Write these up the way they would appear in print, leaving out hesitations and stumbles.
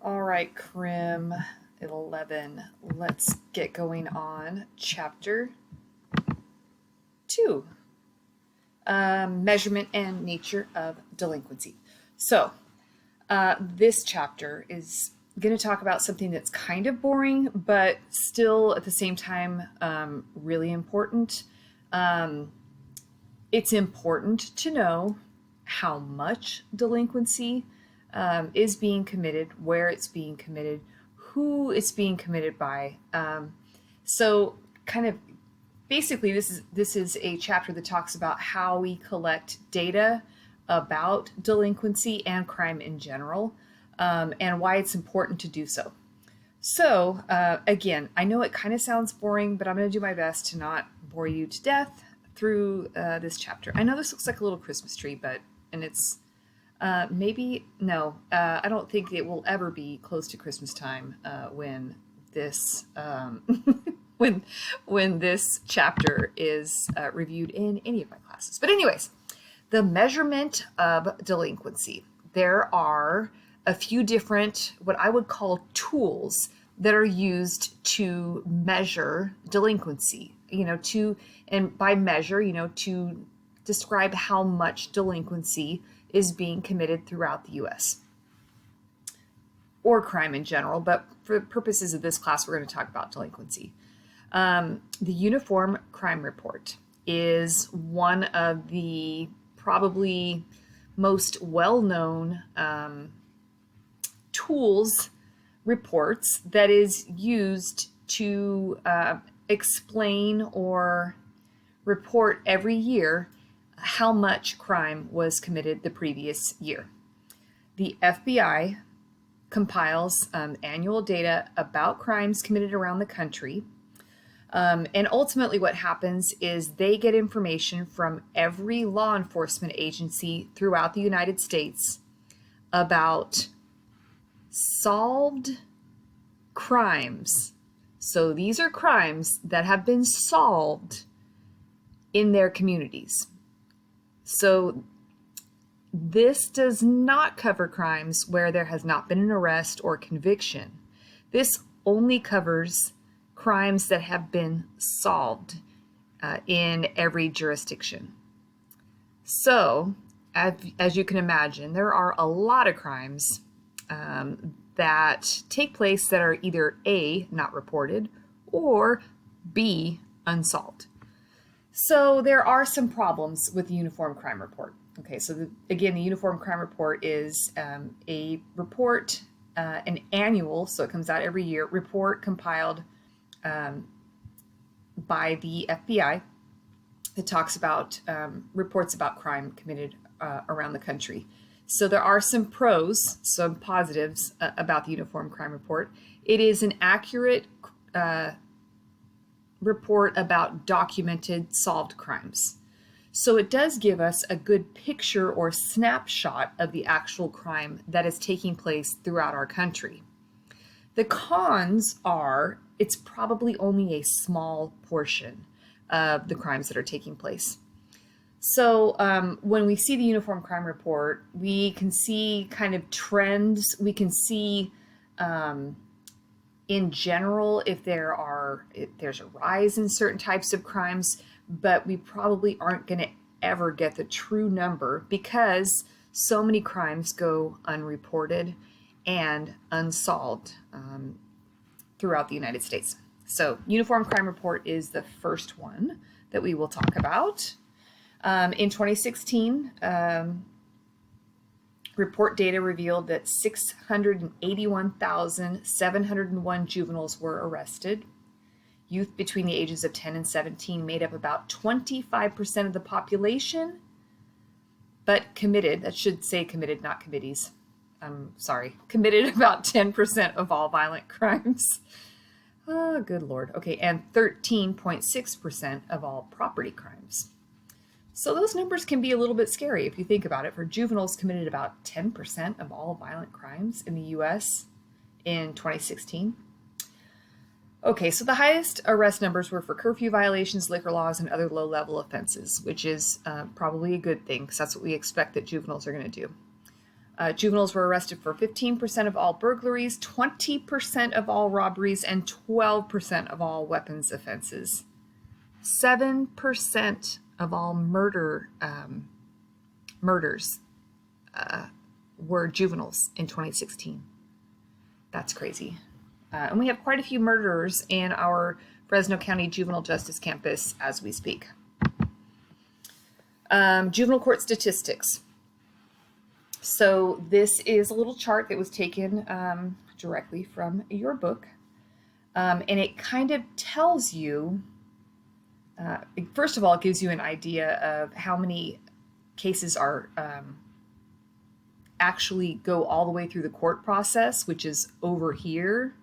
All right, crim 11. Let's get going on chapter 2. Measurement and nature of delinquency. So, this chapter is going to talk about something that's kind of boring, but still at the same time really important. It's important to know how much delinquency is being committed, where it's being committed, who it's being committed by. So kind of basically this is a chapter that talks about how we collect data about delinquency and crime in general, and why it's important to do so. So again, I know it kind of sounds boring, but I'm going to do my best to not bore you to death through this chapter. I know this looks like a little Christmas tree, and it's maybe, no, I don't think it will ever be close to Christmas time when this when this chapter is reviewed in any of my classes. But anyways, the measurement of delinquency. There are a few different, what I would call tools that are used to measure delinquency, and by measure, to describe how much delinquency is being committed throughout the U.S. or crime in general, but for the purposes of this class, we're going to talk about delinquency. The Uniform Crime Report is one of the probably most well-known reports that is used to explain or report every year how much crime was committed the previous year. The FBI compiles annual data about crimes committed around the country. And ultimately what happens is they get information from every law enforcement agency throughout the United States about solved crimes. So these are crimes that have been solved in their communities. So this does not cover crimes where there has not been an arrest or conviction. This only covers crimes that have been solved in every jurisdiction. So, as you can imagine, there are a lot of crimes that take place that are either A, not reported, or B, unsolved. So there are some problems with the Uniform Crime Report. Okay, so again, the Uniform Crime Report is a report, an annual, so it comes out every year, report compiled by the FBI that talks about reports about crime committed around the country. So there are some pros, some positives about the Uniform Crime Report. It is an accurate report about documented solved crimes. So it does give us a good picture or snapshot of the actual crime that is taking place throughout our country. The cons are it's probably only a small portion of the crimes that are taking place. So when we see the Uniform Crime Report, we can see kind of trends. We can see in general if there's a rise in certain types of crimes, but we probably aren't going to ever get the true number because so many crimes go unreported and unsolved throughout the United States. So Uniform Crime Report is the first one that we will talk about. In 2016, report data revealed that 681,701 juveniles were arrested. Youth between the ages of 10 and 17 made up about 25% of the population, but committed, that should say committed, not committees. I'm sorry, committed about 10% of all violent crimes. Oh, good Lord. Okay, and 13.6% of all property crimes. So those numbers can be a little bit scary if you think about it. For juveniles committed about 10% of all violent crimes in the U.S. in 2016. Okay, so the highest arrest numbers were for curfew violations, liquor laws, and other low-level offenses, which is probably a good thing because that's what we expect that juveniles are going to do. Juveniles were arrested for 15% of all burglaries, 20% of all robberies, and 12% of all weapons offenses. 7% of all murders were juveniles in 2016. That's crazy. And we have quite a few murderers in our Fresno County Juvenile Justice Campus as we speak. Juvenile court statistics. So this is a little chart that was taken directly from your book. And it kind of tells you, first of all, it gives you an idea of how many cases are actually go all the way through the court process, which is over here,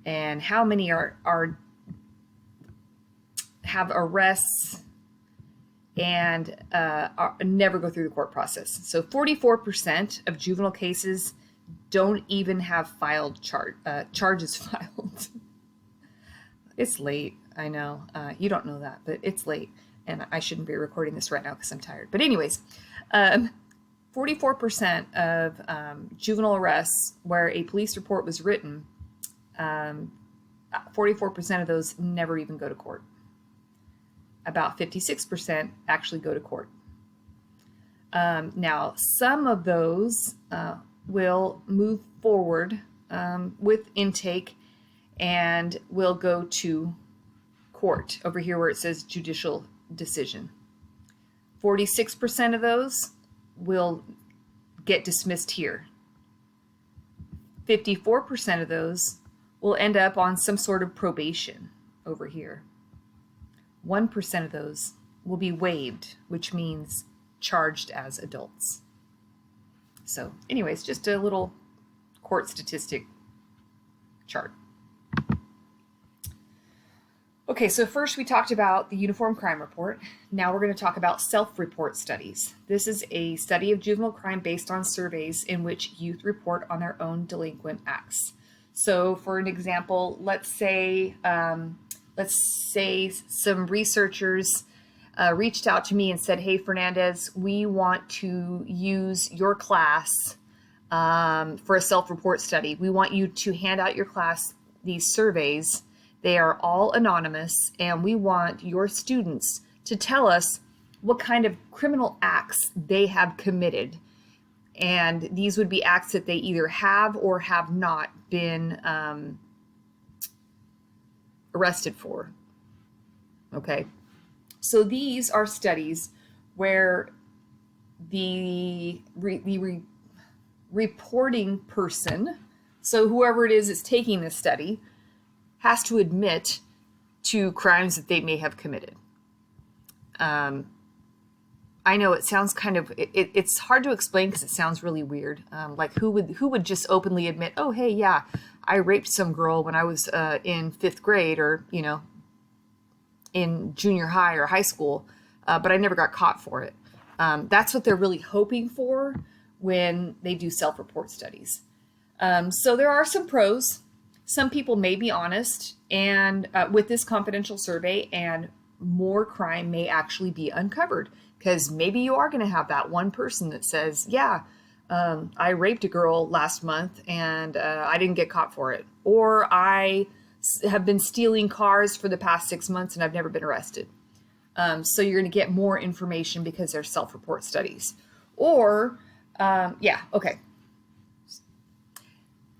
and how many have arrests and never go through the court process. So 44% of juvenile cases don't even have filed charges filed. It's late, I know. You don't know that, but it's late, and I shouldn't be recording this right now because I'm tired. But anyways, 44% of juvenile arrests where a police report was written, 44% of those never even go to court. About 56% actually go to court. Now, some of those will move forward with intake and will go to court over here where it says judicial decision. 46% of those will get dismissed here. 54% of those will end up on some sort of probation over here. 1% of those will be waived, which means charged as adults. So anyways, just a little court statistic chart. Okay, so first we talked about the Uniform Crime Report. Now we're going to talk about self-report studies. This is a study of juvenile crime based on surveys in which youth report on their own delinquent acts. So for an example, let's say some researchers reached out to me and said, hey, Fernandez, we want to use your class for a self-report study. We want you to hand out your class these surveys. They are all anonymous, and we want your students to tell us what kind of criminal acts they have committed. And these would be acts that they either have or have not been arrested for. Okay. So these are studies where the reporting person, so whoever it is that's taking this study, has to admit to crimes that they may have committed. I know it sounds kind of, it's hard to explain because it sounds really weird. Like who would just openly admit, oh, hey, yeah, I raped some girl when I was in 5th grade or, in junior high or high school, but I never got caught for it. That's what they're really hoping for when they do self-report studies. So there are some pros. Some people may be honest and with this confidential survey, and more crime may actually be uncovered, because maybe you are going to have that one person that says, yeah, I raped a girl last month and I didn't get caught for it. Or I have been stealing cars for the past 6 months and I've never been arrested. So you're going to get more information because they're self-report studies. Or, okay.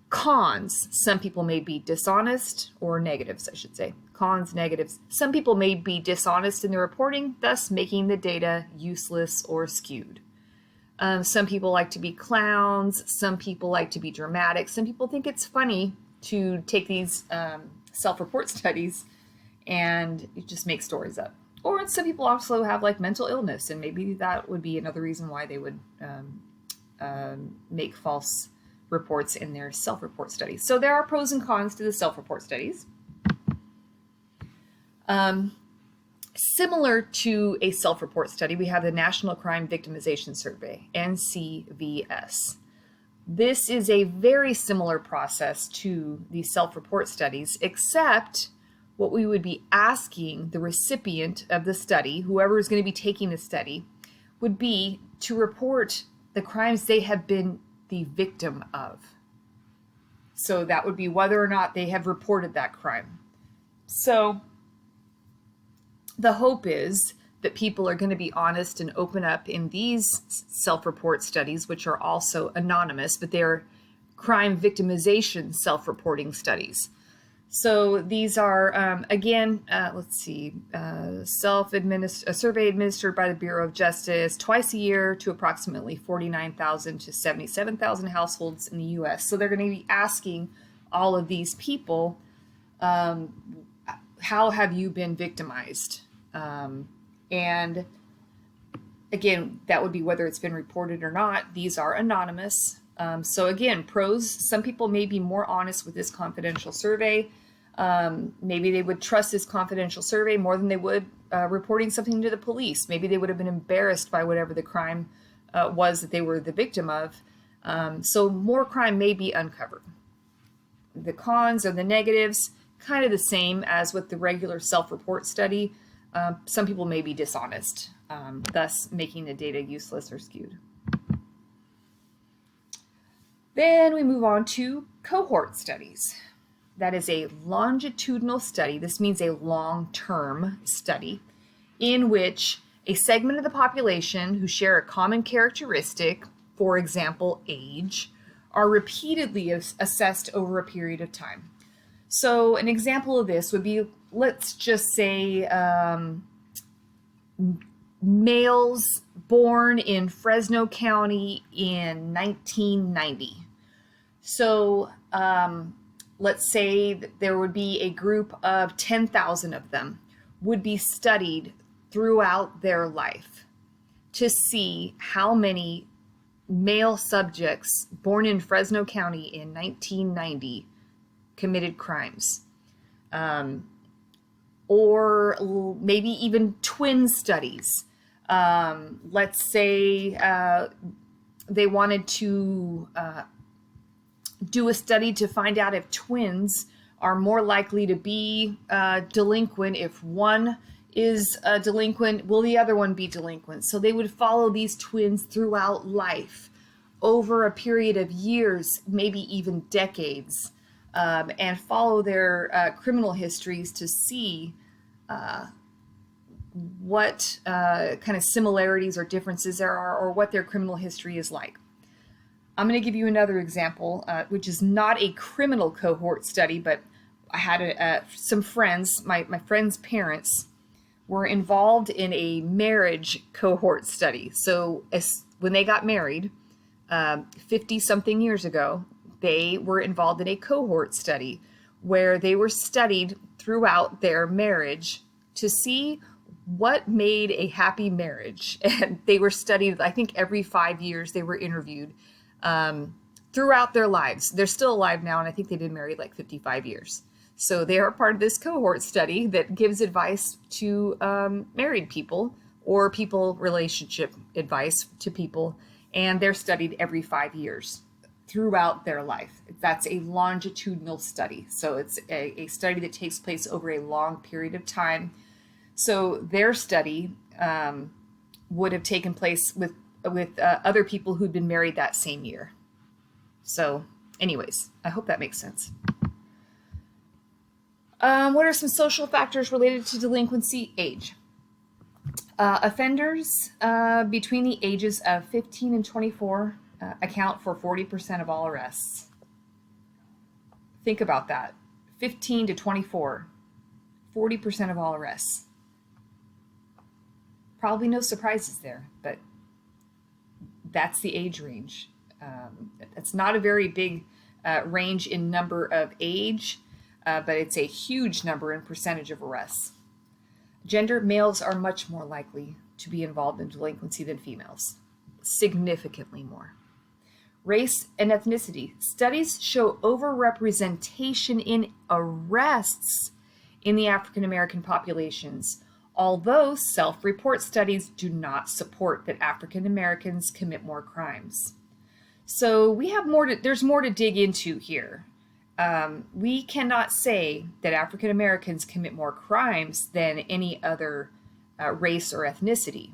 Cons, some people may be dishonest, or negatives, I should say. Cons, negatives. Some people may be dishonest in their reporting, thus making the data useless or skewed. Some people like to be clowns. Some people like to be dramatic. Some people think it's funny to take these self-report studies and just make stories up. Or some people also have like mental illness, and maybe that would be another reason why they would make false reports in their self-report studies. So there are pros and cons to the self-report studies. Similar to a self-report study, we have the National Crime Victimization Survey, NCVS. This is a very similar process to the self-report studies, except what we would be asking the recipient of the study, whoever is going to be taking the study, would be to report the crimes they have been the victim of. So that would be whether or not they have reported that crime. So the hope is that people are going to be honest and open up in these self-report studies, which are also anonymous, but they're crime victimization self-reporting studies. So these are, again, let's see, a survey administered by the Bureau of Justice twice a year to approximately 49,000 to 77,000 households in the U.S. So they're going to be asking all of these people, how have you been victimized? And again, that would be whether it's been reported or not. These are anonymous. So again, pros, some people may be more honest with this confidential survey. Maybe they would trust this confidential survey more than they would reporting something to the police. Maybe they would have been embarrassed by whatever the crime was that they were the victim of. So more crime may be uncovered. The cons or the negatives, kind of the same as with the regular self-report study. Some people may be dishonest, thus making the data useless or skewed. Then we move on to cohort studies. That is a longitudinal study. This means a long-term study in which a segment of the population who share a common characteristic, for example, age, are repeatedly assessed over a period of time. So an example of this would be, let's just say, males born in Fresno County in 1990. So let's say that there would be a group of 10,000 of them would be studied throughout their life to see how many male subjects born in Fresno County in 1990 committed crimes. Or maybe even twin studies. Let's say they wanted to do a study to find out if twins are more likely to be delinquent. If one is delinquent, will the other one be delinquent? So they would follow these twins throughout life over a period of years, maybe even decades, and follow their criminal histories to see what kind of similarities or differences there are, or what their criminal history is like. I'm going to give you another example, which is not a criminal cohort study, but I had some friends, my friends' parents were involved in a marriage cohort study. So when they got married 50-something years ago, they were involved in a cohort study where they were studied throughout their marriage to see what made a happy marriage. And they were studied, I think every 5 years they were interviewed throughout their lives. They're still alive now, and I think they've been married like 55 years. So they are part of this cohort study that gives advice to married people or relationship advice to people, and they're studied every 5 years throughout their life. That's a longitudinal study. So it's a study that takes place over a long period of time. So their study would have taken place with other people who'd been married that same year. So anyways, I hope that makes sense. What are some social factors related to delinquency? Age. Offenders between the ages of 15 and 24 account for 40% of all arrests. Think about that. 15 to 24, 40% of all arrests. Probably no surprises there, but that's the age range. It's not a very big range in number of age, but it's a huge number in percentage of arrests. Gender, males are much more likely to be involved in delinquency than females, significantly more. Race and ethnicity. Studies show overrepresentation in arrests in the African American populations, although self-report studies do not support that African Americans commit more crimes. So we have there's more to dig into here. We cannot say that African Americans commit more crimes than any other race or ethnicity.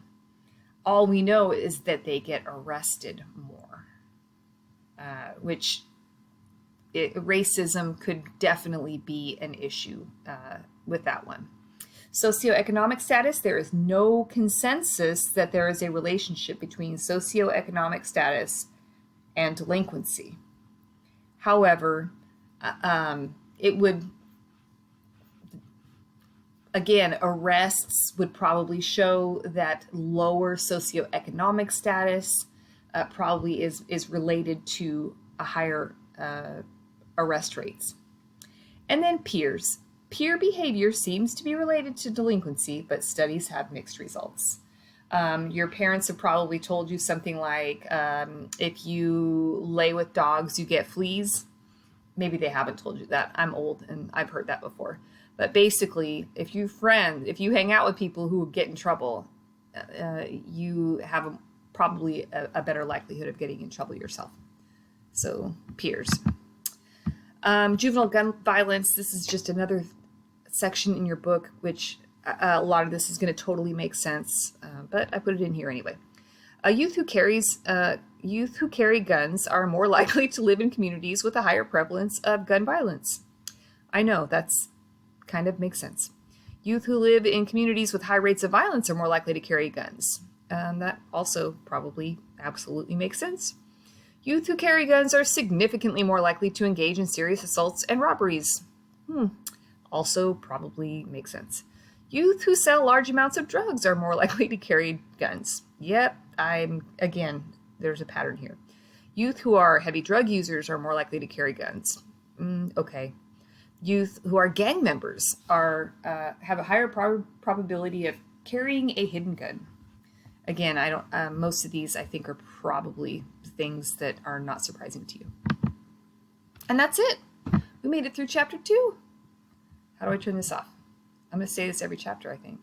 all we know is that they get arrested more, which racism could definitely be an issue with that one. Socioeconomic status, there is no consensus that there is a relationship between socioeconomic status and delinquency. However, it would, again, arrests would probably show that lower socioeconomic status probably is related to a higher arrest rates. And then peers. Peer behavior seems to be related to delinquency, but studies have mixed results. Your parents have probably told you something like, if you lay with dogs, you get fleas. Maybe they haven't told you that. I'm old and I've heard that before. But basically, if you hang out with people who get in trouble, you have probably a better likelihood of getting in trouble yourself. So, peers. Juvenile gun violence, this is just another section in your book, which a lot of this is going to totally make sense, but I put it in here anyway. Youth who carry guns are more likely to live in communities with a higher prevalence of gun violence. I know, that's kind of makes sense. Youth who live in communities with high rates of violence are more likely to carry guns. That also probably absolutely makes sense. Youth who carry guns are significantly more likely to engage in serious assaults and robberies. Also probably makes sense. Youth who sell large amounts of drugs are more likely to carry guns. Yep, again, there's a pattern here. Youth who are heavy drug users are more likely to carry guns. Okay. Youth who are gang members have a higher probability of carrying a hidden gun. Again, most of these I think are probably things that are not surprising to you. And that's it. We made it through chapter 2. How do I turn this off? I'm going to say this every chapter, I think.